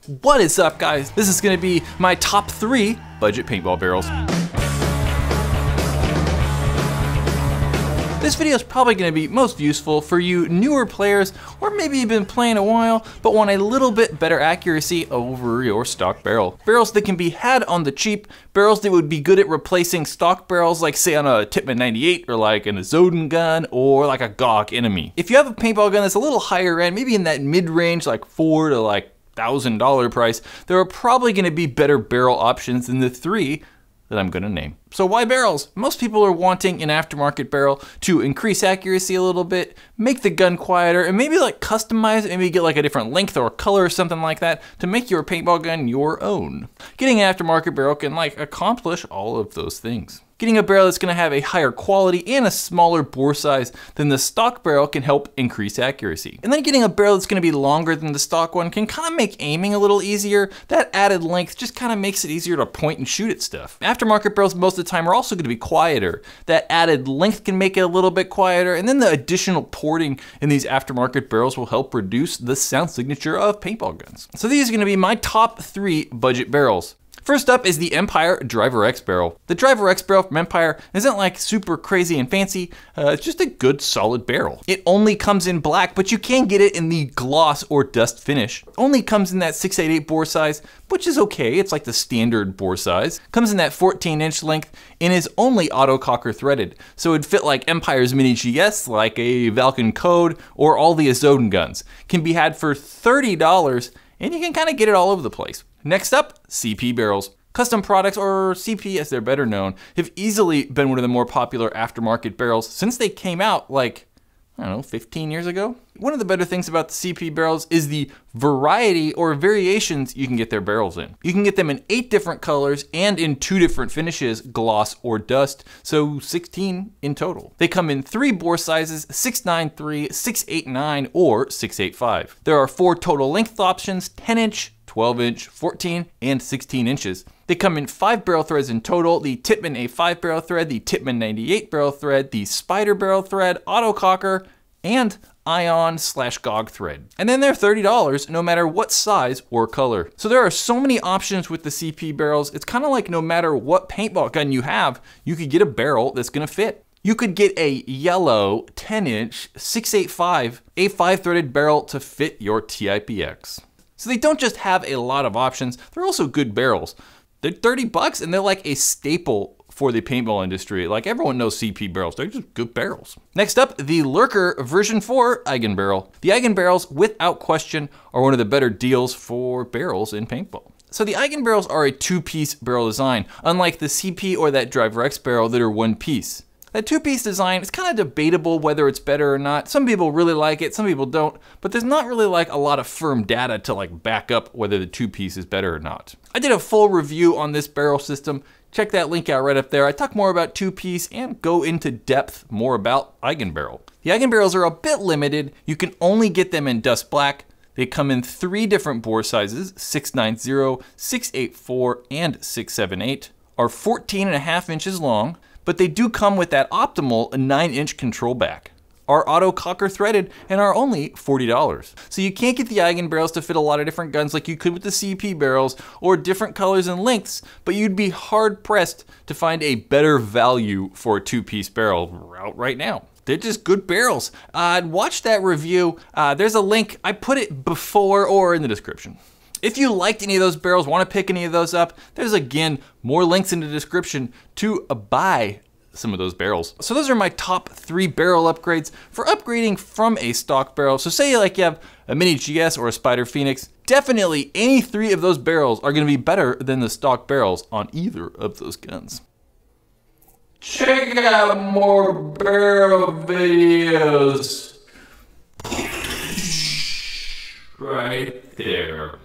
What is up, guys? This is gonna be my top 3 budget paintball barrels. This video is probably going to be most useful for you newer players, or maybe you've been playing a while but want a little bit better accuracy over your stock barrel. Barrels that can be had on the cheap, barrels that would be good at replacing stock barrels like say on a Tippmann 98 or like an AEGON gun or like a GoG Enmey. If you have a paintball gun that's a little higher end, maybe in that mid-range like $4 to like $1,000 price, there are probably going to be better barrel options than the 3 that I'm gonna name. So why barrels? Most people are wanting an aftermarket barrel to increase accuracy a little bit, make the gun quieter, and maybe like customize it, maybe get like a different length or color or something like that to make your paintball gun your own. Getting an aftermarket barrel can like accomplish all of those things. Getting a barrel that's gonna have a higher quality and a smaller bore size than the stock barrel can help increase accuracy. And then getting a barrel that's gonna be longer than the stock one can kind of make aiming a little easier. That added length just kind of makes it easier to point and shoot at stuff. Aftermarket barrels most of the time are also gonna be quieter. That added length can make it a little bit quieter, and then the additional porting in these aftermarket barrels will help reduce the sound signature of paintball guns. So these are gonna be my top 3 budget barrels. First up is the Empire Driver X barrel. The Driver X barrel from Empire isn't like super crazy and fancy, it's just a good solid barrel. It only comes in black, but you can get it in the gloss or dust finish. It only comes in that 688 bore size, which is okay, it's like the standard bore size. Comes in that 14-inch length and is only auto cocker threaded. So it'd fit like Empire's Mini GS, like a Valken Code, or all the AEGON guns. Can be had for $30, and you can kind of get it all over the place. Next up, CP barrels. Custom products, or CP as they're better known, have easily been one of the more popular aftermarket barrels since they came out like, I don't know, 15 years ago. One of the better things about the CP barrels is the variety or variations you can get their barrels in. You can get them in 8 different colors and in 2 different finishes, gloss or dust, so 16 in total. They come in 3 bore sizes, 693, 689, or 685. There are 4 total length options, 10-inch, 12-inch, 14, and 16 inches. They come in 5 barrel threads in total, the Tippmann A5 barrel thread, the Tippmann 98 barrel thread, the Spider barrel thread, auto cocker, and ion/GOG thread. And then they're $30 no matter what size or color. So there are so many options with the CP barrels, it's kind of like no matter what paintball gun you have, you could get a barrel that's gonna fit. You could get a yellow 10-inch 685 A5 threaded barrel to fit your TIPX. So they don't just have a lot of options, they're also good barrels. They're $30 and they're like a staple for the paintball industry. Like everyone knows CP barrels, they're just good barrels. Next up, the Lurker version 4 AEGON barrel. The AEGON barrels, without question, are one of the better deals for barrels in paintball. So the AEGON barrels are a 2-piece barrel design, unlike the CP or that Driver X barrel that are 1 piece. That 2-piece design is kind of debatable whether it's better or not. Some people really like it, some people don't, but there's not really like a lot of firm data to like back up whether the 2-piece is better or not. I did a full review on this barrel system. Check that link out right up there. I talk more about 2-piece and go into depth more about AEGON barrel. The AEGON barrels are a bit limited. You can only get them in dust black. They come in 3 different bore sizes, 690, 684, and 678, are 14.5 inches long, but they do come with that optimal 9-inch control back. Are auto cocker threaded and are only $40. So you can't get the AEGON barrels to fit a lot of different guns like you could with the CP barrels or different colors and lengths, but you'd be hard pressed to find a better value for a 2-piece barrel out right now. They're just good barrels. Watch that review. There's a link, I put it before or in the description. If you liked any of those barrels, want to pick any of those up, there's again more links in the description to buy some of those barrels. So those are my top 3 barrel upgrades for upgrading from a stock barrel. So say like you have a Mini GS or a Spider Phoenix, definitely any 3 of those barrels are going to be better than the stock barrels on either of those guns. Check out more barrel videos right there.